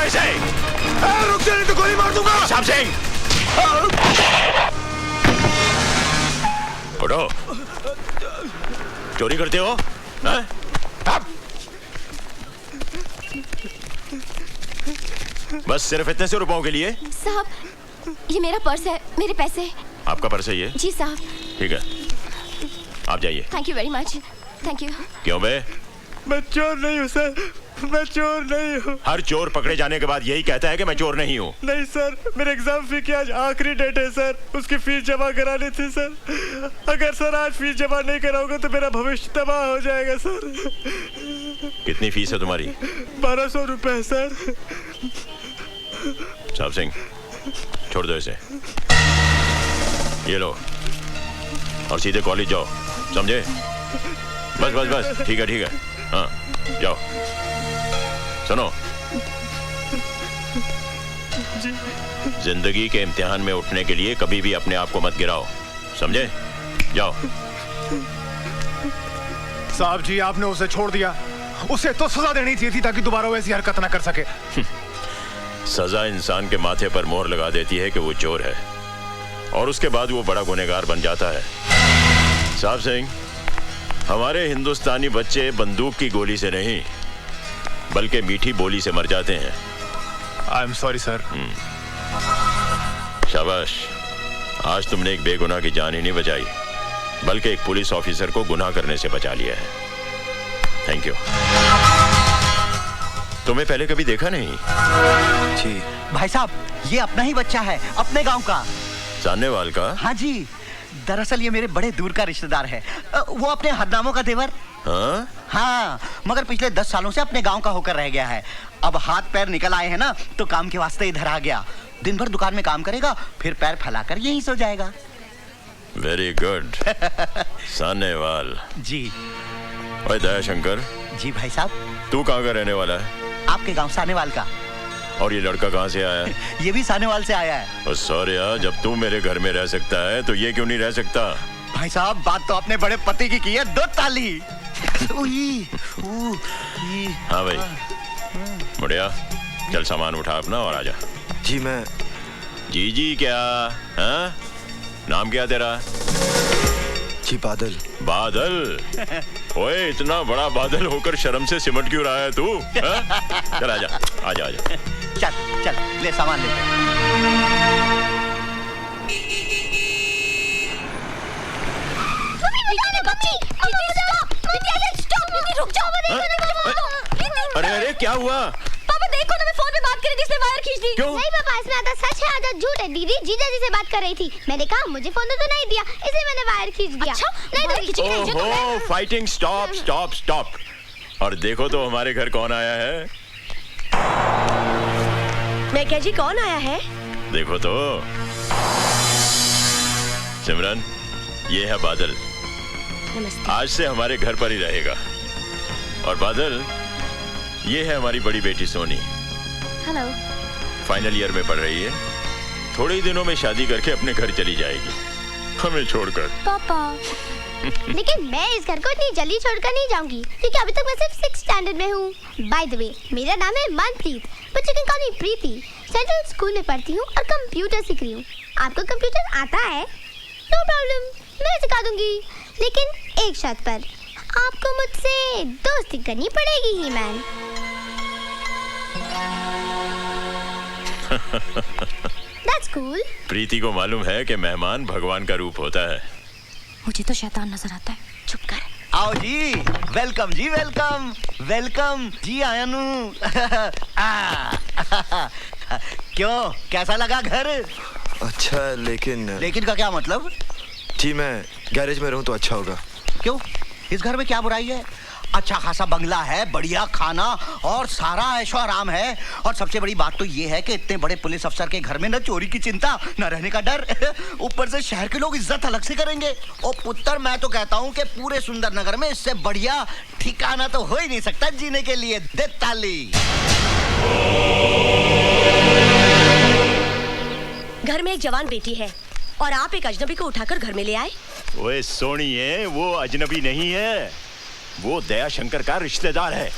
इसे। रुक जा नहीं तो गोली मार दूंगा। साहब सिंह, उठो। चोरी करते हो? हाँ? बस सिर्फ इतने से रुपयों के लिए? साहब, ये मेरा पर्स है, मेरे पैसे। आपका पर्स है ये? जी साहब। ठीक है, आप जाइए। Thank you very much. Thank you. क्यों बे? मैं चोर नहीं हूँ सर, मैं चोर नहीं हूँ। हर चोर पकड़े जाने के बाद यही कहता है कि मैं चोर नहीं हूँ। नहीं सर, मेरे एग्जाम फी की आज आखिरी डेट है सर, उसकी फीस जमा करानी थी सर। अगर सर आज फीस जमा नहीं कराओगे तो मेरा भविष्य तबाह हो जाएगा सर। कितनी फीस है तुम्हारी? 1200 रुपए सर। साहब सिंह, छोड़ दो इसे। ये लो और सीधे कॉलेज जाओ, समझे? बस बस बस, ठीक है ठीक है। हाँ जाओ। सुनो, जिंदगी के इम्तिहान में उठने के लिए कभी भी अपने आप को मत गिराओ, समझे? जाओ। साहब जी, आपने उसे छोड़ दिया। उसे तो सजा देनी चाहिए थी ताकि दोबारा वैसी हरकत ना कर सके। सजा इंसान के माथे पर मोहर लगा देती है कि वो चोर है, और उसके बाद वो बड़ा गुनहगार बन जाता है। साहब सिंह, हमारे हिंदुस्तानी बच्चे बंदूक की गोली से नहीं बल्कि मीठी बोली से मर जाते हैं। I am sorry sir. शाबाश, आज तुमने एक बेगुनाह की जान ही नहीं बचाई बल्कि एक पुलिस ऑफिसर को गुनाह करने से बचा लिया है। Thank you. तुम्हें पहले कभी देखा नहीं? जी भाई साहब, ये अपना ही बच्चा है, अपने गांव का। सानेवाल का? हाँ जी, दरअसल ये मेरे बड़े दूर का रिश्तेदार है। वो अपने हरनामों का देवर। हाँ? हाँ, मगर पिछले 10 सालों से अपने गांव का होकर रह गया है। अब हाथ पैर निकल आए हैं ना, तो काम के वास्ते इधर आ गया। दिन भर दुकान में काम करेगा, फिर पैर फैलाकर यहीं सो जाएगा। Very good. सानेवाल जी। ओए दयाशंकर। जी भाई साहब। तू कहाँ का रहने वाला है? आपके गांव सानेवाल का। और ये लड़का कहाँ से आया है? ये भी सानेवाल से आया है। सॉरी यार, जब तू मेरे घर में रह सकता है तो ये क्यों नहीं रह सकता? भाई साहब, बात तो अपने बड़े पति की है, 2 ताली। हाँ भाई, मुड़िया चल सामान उठा अपना और आजा। जी मैं। जी क्या? हाँ? नाम क्या तेरा? जी बादल। बादल? ओए, इतना बड़ा बादल होकर शर्म से सिमट क्यों रहा है तू? हाँ? चल आजा आजा आजा। चल चल, ले सामान ले। अरे अरे क्या हुआ? पापा देखो ना, मैं फोन पे बात कर रही थी, इसने वायर खींच दी। क्यों? नहीं पापा, इसमें आधा सच है आधा झूठ है। दीदी जीजा जी से बात कर रही थी, मैंने कहा मुझे फोन तो नहीं दिया, इसलिए मैंने वायर खींच दिया। अच्छा? नहीं तो ओहो, फाइटिंग स्टॉप स्टॉप स्टॉप। और देखो तो हमारे घर कौन आया है। मैं क्या जी, कौन आया है? देखो तो। सिमरन, ये है बादल। नमस्ते। आज से हमारे घर पर ही रहेगा। और बादल, ये है हमारी बड़ी बेटी सोनी। हेलो। फाइनल ईयर में पढ़ रही है। थोड़े ही दिनों में शादी करके अपने घर चली जाएगी, हमें छोड़कर। पापा लेकिन मैं इस घर को इतनी जल्दी छोड़कर नहीं जाऊंगी, क्योंकि अभी तक मैं सिर्फ 6th स्टैंडर्ड में हूँ। बाय द वे, मेरा नाम है Manpreet, but you can call me Preeti. Central school में पढ़ती हूँ और कंप्यूटर सीख रही हूँ। आपको कंप्यूटर आता है? नो प्रॉब्लम, मैं सिखा दूंगी, लेकिन एक शर्त पर। आपको मुझसे दोस्ती करनी पड़ेगी ही मैन। That's cool. प्रीति को मालूम है कि मेहमान भगवान का रूप होता है। मुझे तो शैतान नजर आता है। चुप कर। आओ जी, वेलकम जी, वेलकम वेलकम जी आयानू। क्यों, कैसा लगा घर? अच्छा है, लेकिन का क्या मतलब? जी मैं गैरेज में रहूं तो अच्छा होगा। क्यों, इस घर में क्या बुराई है? अच्छा खासा बंगला है, बढ़िया खाना और सारा ऐशो आराम है। और सबसे बड़ी बात तो ये है कि इतने बड़े पुलिस अफसर के घर में न चोरी की चिंता, न रहने का डर। ऊपर से शहर के लोग इज्जत अलग से करेंगे। ओ पुत्र, मैं तो कहता हूँ कि पूरे सुंदर नगर में इससे बढ़िया ठिकाना तो हो ही नहीं सकता जीने के लिए। दे ताली। घर में एक जवान बेटी है और आप एक अजनबी को उठाकर घर में ले आए। ओए सोनिए, वो अजनबी नहीं है, वो दयाशंकर का रिश्तेदार है।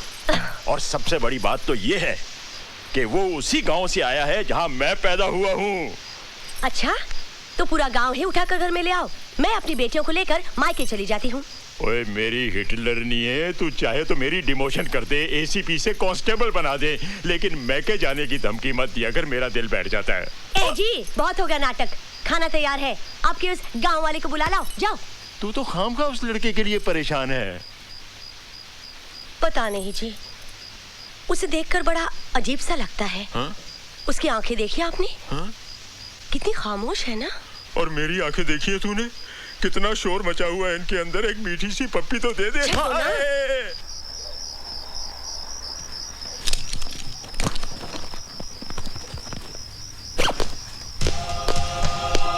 और सबसे बड़ी बात तो ये है कि वो उसी गांव से आया है जहां मैं पैदा हुआ हूँ। अच्छा, तो पूरा गांव ही उठाकर घर में ले आओ। मैं अपनी बेटियों को लेकर मायके चली जाती हूँ। ओए मेरी हिटलर नहीं है, तू चाहे तो मेरी डिमोशन कर दे, एसीपी से कांस्टेबल बना दे, लेकिन मैके जाने की धमकी मत दिया कर, मेरा दिल बैठ जाता है। ए जी, बहुत हो गया नाटक। खाना तैयार है, आपके उस गांव वाले को बुला लाओ, जाओ। तू तो खामखा उस लड़के के लिए परेशान है। पता नहीं जी, उसे देखकर बड़ा अजीब सा लगता है। हा? उसकी आंखें देखी आपने? हा? कितनी खामोश है ना। और मेरी आंखें देखी है तूने? कितना शोर मचा हुआ है इनके अंदर, एक मीठी सी पप्पी तो दे दे।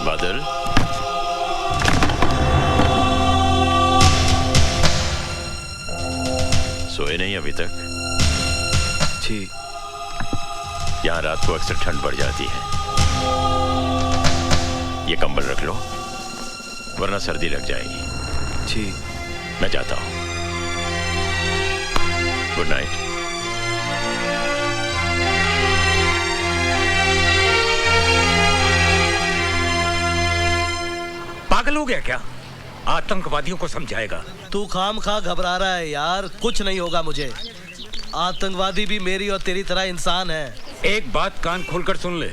बादल, सोए नहीं अभी तक? जी। यहाँ रात को अक्सर ठंड बढ़ जाती है, ये कंबल रख लो वरना सर्दी लग जाएगी। जी। मैं जाता हूँ। Good night. पागल हो गया क्या? आतंकवादियों को समझाएगा। तू खामखा घबरा रहा है यार, कुछ नहीं होगा मुझे। आतंकवादी भी मेरी और तेरी तरह इंसान है। एक बात कान खोलकर सुन ले,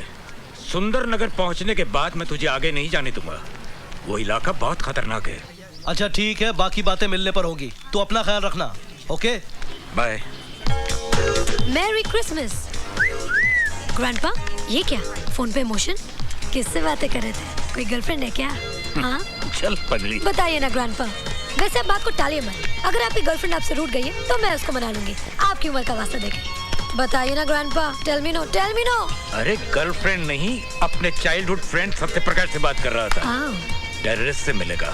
सुंदर नगर पहुंचने के बाद मैं तुझे आगे नहीं जाने दूंगा। वो इलाका बहुत खतरनाक है। अच्छा ठीक है, बाकी बातें मिलने पर होगी। तू अपना ख्याल रखना। Okay bye. Merry Christmas. Grandpa, ये क्या फोन पे इमोशन? किससे बातें कर रहे थे? कोई गर्लफ्रेंड है क्या? हाँ चल पगली, बताइए ना ग्रैंडपा। वैसे आप बात को टालिए मत। अगर आपकी गर्लफ्रेंड आपसे रूठ गई है तो मैं उसको मना लूंगी, आपकी उम्र का वास्ता देके। बताइए ना grandpa, tell me no, tell me no. अरे गर्लफ्रेंड नहीं, अपने चाइल्डहुड फ्रेंड सत्यप्रकाश से बात कर रहा था। टेररिस्ट से मिलेगा,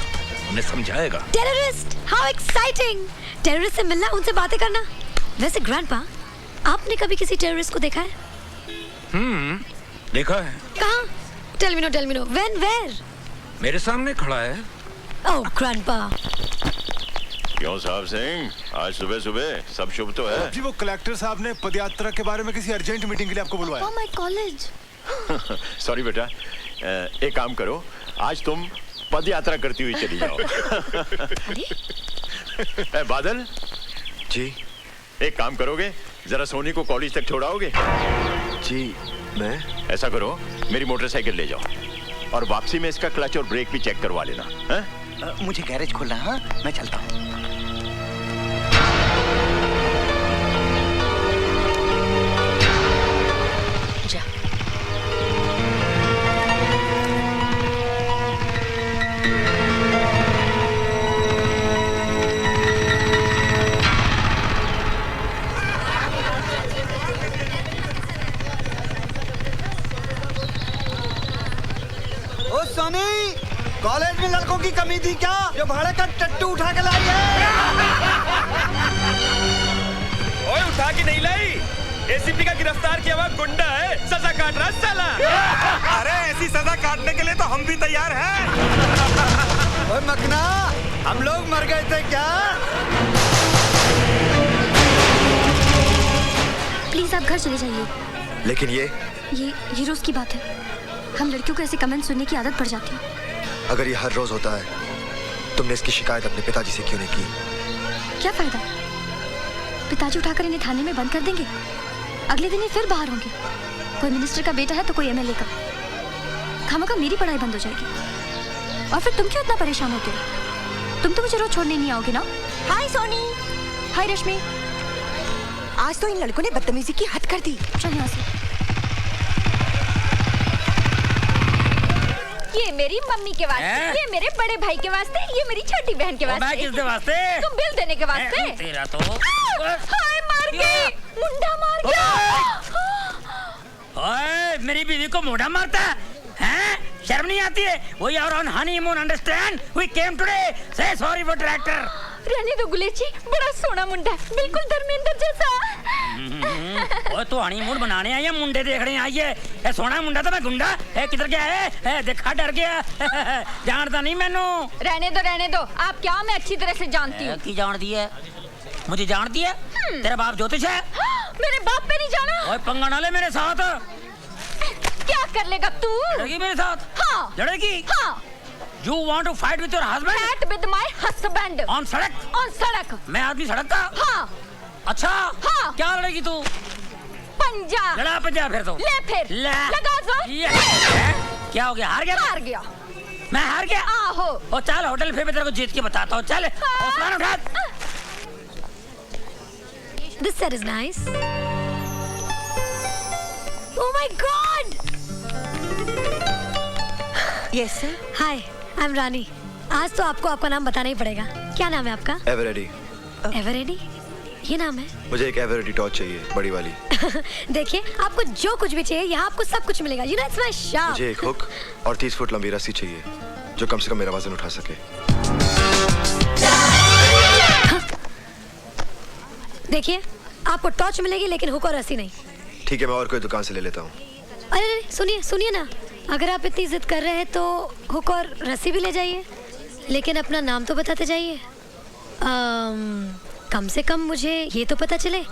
उन्हें समझाएगा। Terrorist, how exciting. टेररिस्ट से मिलना, उनसे बातें करना। वैसे ग्रैंडपा, आपने कभी किसी टेररिस्ट को देखा है? देखा है। कहाँ? Tell me no, tell me no. When, where? मेरे सामने खड़ा है। Oh grandpa. क्यों साहब सिंह, आज सुबह सुबह सब शुभ तो है? जी वो कलेक्टर साहब ने पदयात्रा के बारे में किसी अर्जेंट मीटिंग के लिए आपको बुलवाया। My college. सॉरी बेटा, एक काम करो, आज तुम पद यात्रा करती हुई चली जाओ। बादल जी। एक काम करोगे, जरा सोनी को कॉलेज तक छोड़ाओगे? जी। मैं ऐसा करो, मेरी मोटरसाइकिल ले जाओ और वापसी में इसका क्लच और ब्रेक भी चेक करवा लेना। मुझे गैरेज खोलना है, मैं चलता हूँ। जा। ओ सोनी, कॉलेज में लड़कों की कमी थी क्या जो भाड़े का टट्टू उठा के लाई है? ओए उठा के नहीं लाई, एसीपी का गिरफ्तार किया हुआ गुंडा है, सजा काट रहा साला। अरे ऐसी सजा काटने के लिए तो हम भी तैयार हैं। ओए मकना, हम लोग मर गए थे क्या? प्लीज आप घर चले जाइए। लेकिन ये रोज की बात है। हम लड़कियों को ऐसे कमेंट सुनने की आदत पड़ जाती है। अगर ये हर रोज होता है, तुमने इसकी शिकायत अपने पिताजी से क्यों नहीं की? क्या फायदा? पिताजी उठाकर इन्हें थाने में बंद कर देंगे, अगले दिन ही फिर बाहर होंगे। कोई मिनिस्टर का बेटा है तो कोई एमएलए का। खामखा मेरी पढ़ाई बंद हो जाएगी। और फिर तुम क्यों इतना परेशान होते हो? तुम तो मुझे रोज छोड़ने नहीं आओगे ना? हाय सोनी। हाय रश्मि। आज तो इन लड़कों ने बदतमीजी की हद कर दी। चल यहाँ से। ये मेरी मम्मी के वास्ते, ये मेरे बड़े भाई के वास्ते, ये मेरी छोटी बहन के वास्ते। मैं किसके वास्ते? तुम बिल देने के वास्ते। तेरा तो हाय, मार गई, मुंडा मार गया। ओए, मेरी बीवी को मुंडा मारता है? शर्म नहीं आती है? We are on honeymoon, understand? We came today. Say sorry for tractor. रहने दो गुलेची, बड़ा सोना मुंडा, बिल्कुल धर्मेंद्र जैसा। ओए तो हनीमून बनाने आई है, मुंडे देखने आई है? ए सोना मुंडा तो मैं गुंडा है, किधर गया है? देखा डर गया। जानता नहीं मैनू। रहने दो, आप क्या? मैं अच्छी तरह से जानती हूँ। की जानती है? मुझे जानती है? तेरा बाप ज्योतिष है? मेरे बाप पे नहीं जाना। ओए पंगा ना ले मेरे साथ। क्या कर लेगा तू? लड़ेगी मेरे साथ? हाँ। लड़ेगी? हाँ। You want to fight with your husband? Fight with my husband. On सड़क? On सड़क। मैं आदमी सड़क का? हाँ। अच्छा? हाँ। क्या लड़ेगी तू? पंजा। लड़ा पंजा फिर तो। ले फिर। लगा जोर। क्या हो गया? हार गया? हार गया। मैं हार गया? आहो। ओ चल होटल फिर मैं तेरे को जीत के बताता हूँ। चल। हौसला उठा। This set is nice. Oh my God! Yes sir. Hi, I'm रानी. आज तो आपको आपका नाम बताना ही पड़ेगा. क्या नाम है आपका? एवरेडी. एवरेडी? ये नाम है? मुझे एक एवरेडी टॉर्च चाहिए, बड़ी वाली. देखिए, आपको जो कुछ भी चाहिए, यहाँ आपको सब कुछ मिलेगा. You know it's my shop. मुझे एक हुक और 30 फुट लंबी रस्सी चाहिए, जो कम से कम मेरा वजन उठा सके. देखिए, आपको टॉर्च मिलेगी लेकिन हुक और रस्सी नहीं. ठीक है, मैं और कोई दुकान से ले लेता हूँ. अरे सुनिए सुनिए ना, अगर आप इतनी जिद कर रहे हैं तो हुक और रस्सी भी ले जाइए, लेकिन अपना नाम तो बताते जाइए. कम से कम मुझे ये तो पता चले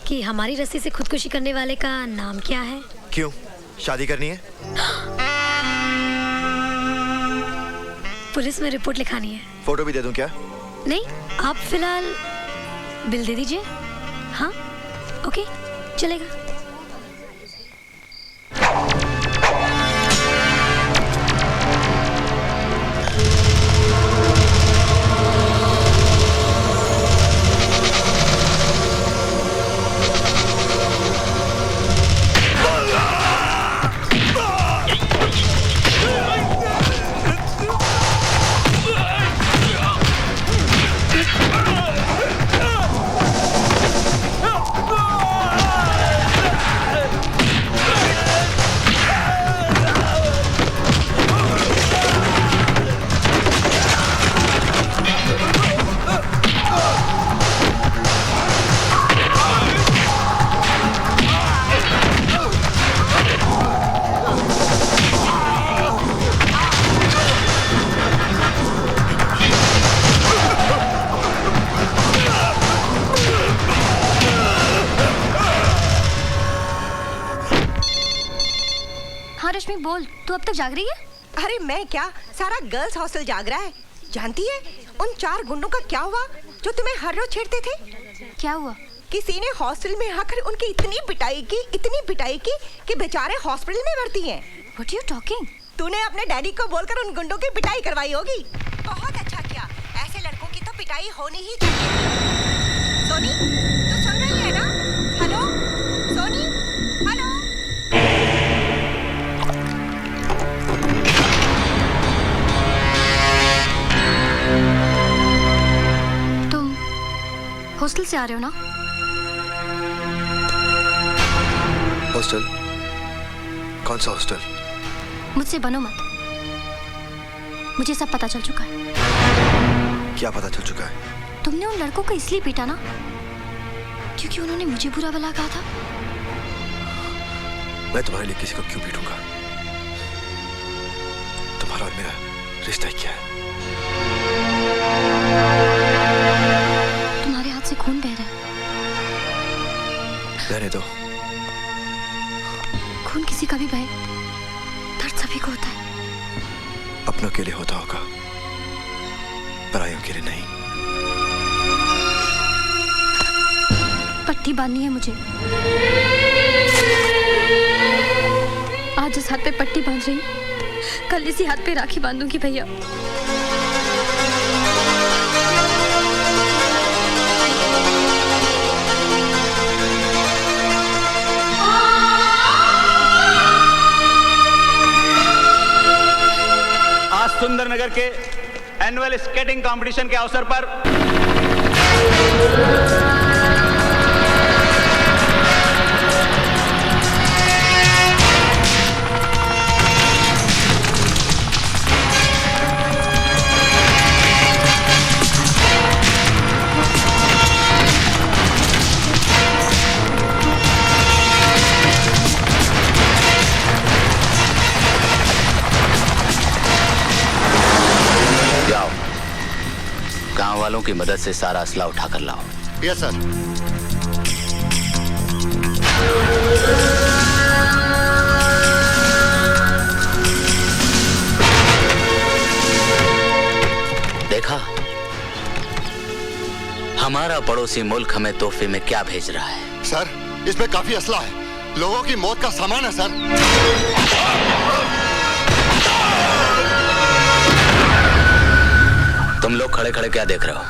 कि हमारी रस्सी से खुदकुशी करने वाले का नाम क्या है. क्यों? शादी करनी है? पुलिस में रिपोर्ट लिखानी है. फोटो भी दे दूं क्या? नहीं, आप फिलहाल बिल दे दीजिए. हाँ, ओके, चलेगा. बोल, तू अब तक जाग रही है? अरे मैं क्या, सारा गर्ल्स हॉस्टल जाग रहा है. जानती है उन 4 गुंडों का क्या हुआ जो तुम्हें हर रोज छेड़ते थे? क्या हुआ? किसी ने हॉस्टल में आकर उनकी इतनी पिटाई की कि बेचारे हॉस्पिटल में भर्ती हैं. What are you talking? तूने अपने डैडी को बोलकर उन गुंडों की पिटाई करवाई होगी. बहुत अच्छा किया, ऐसे लड़कों की तो पिटाई होनी ही चाहिए. सोनी, तू सुन रही है ना? Hello Soni, hello. हॉस्टल से आ रहे हो ना? हॉस्टल? कौन सा हॉस्टल? मुझसे बनो मत. मुझे सब पता चल चुका है. क्या पता चल चुका है? तुमने उन लड़कों को इसलिए पीटा ना क्योंकि उन्होंने मुझे बुरा भला कहा था. मैं तुम्हारे लिए किसी को क्यों पीटूंगा? तुम्हारा और मेरा रिश्ता क्या है? से खून बह रहा है. रहने दो. खून किसी का भी बहे, दर्द सभी को होता है. अपनों के लिए होता होगा, परायों के लिए नहीं. पट्टी बांधनी है मुझे. आज इस हाथ पे पट्टी बांध रही हूँ, कल इसी हाथ पे राखी बांधूंगी भैया. सुंदरनगर के एनुअल स्केटिंग कंपटीशन के अवसर पर गांव वालों की मदद से सारा असला उठा कर लाओ. Yes sir. पड़ोसी मुल्क हमें तोहफे में क्या भेज रहा है? सर, इसमें काफी असला है, लोगों की मौत का सामान है सर। तुम लोग खड़े खड़े क्या देख रहे हो?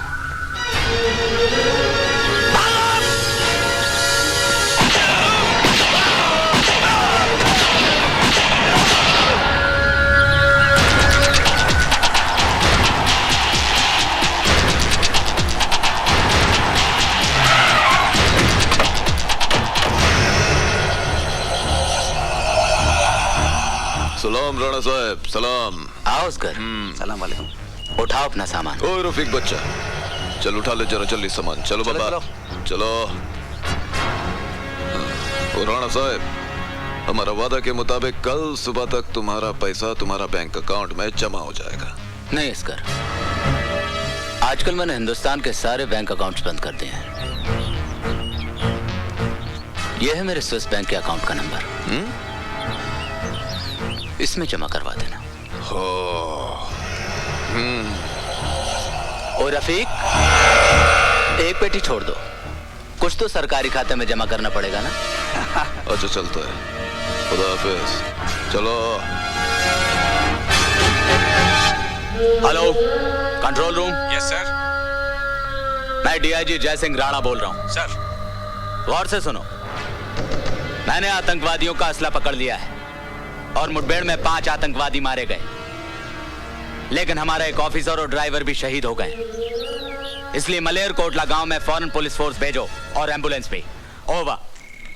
सलाम राणा साहब, सलाम। आओ उसकर। सलाम वालेकुम। उठाओ अपना सामान। ओए रफीक बच्चा, चल उठा ले जरा जल्दी सामान। चलो बाबा, चलो। और राणा साहब, हमारा वादा के मुताबिक कल सुबह तक तुम्हारा पैसा तुम्हारा बैंक अकाउंट में जमा हो जाएगा। नहीं इसकर, आजकल मैंने हिंदुस्तान के सारे बैंक अकाउंट्स बंद कर दिए हैं। यह है मेरे स्विस बैंक के अकाउंट का नंबर। इसमें जमा करवा देना। और रफीक, एक पेटी छोड़ दो, कुछ तो सरकारी खाते में जमा करना पड़ेगा ना। अच्छा चलता है, खुदा हाफिज। चलो। Hello, control room. Yes sir. मैं डीआईजी जयसिंह राणा बोल रहा हूँ। सर। गौर से सुनो, मैंने आतंकवादियों का असला पकड़ लिया है और मुठभेड़ में 5 आतंकवादी मारे गए, लेकिन हमारा एक ऑफिसर और ड्राइवर भी शहीद हो गए। इसलिए मलेरकोटला गांव में फौरन पुलिस फोर्स भेजो और एम्बुलेंस भी। ओवर।